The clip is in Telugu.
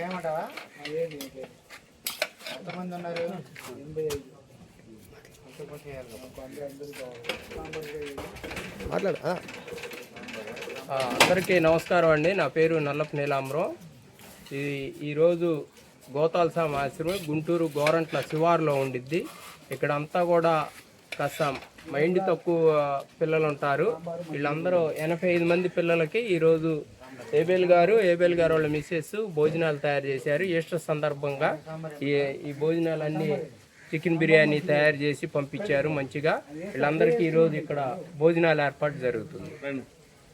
ఏమంటావా? ఎంతమంది ఉన్నారు? 85. అందరికీ నమస్కారం అండి. నా పేరు నల్లపు నీలాంబరం. ఈరోజు గోతాల్సాం ఆశ్రమం గుంటూరు గోరంట్ల శివారులో ఉండిద్ది. ఇక్కడంతా కూడా కాస్త మైండ్ తక్కువ పిల్లలు ఉంటారు. వీళ్ళందరూ 85 మంది పిల్లలకి ఈరోజు ఏబేల్ గారు వాళ్ళ మిస్సెస్ భోజనాలు తయారు చేశారు. ఈస్టర్ సందర్భంగా ఈ భోజనాలన్నీ చికెన్ బిర్యానీ తయారు చేసి పంపించారు మంచిగా. వీళ్ళందరికీ ఈరోజు ఇక్కడ భోజనాలు ఏర్పాటు జరుగుతుంది.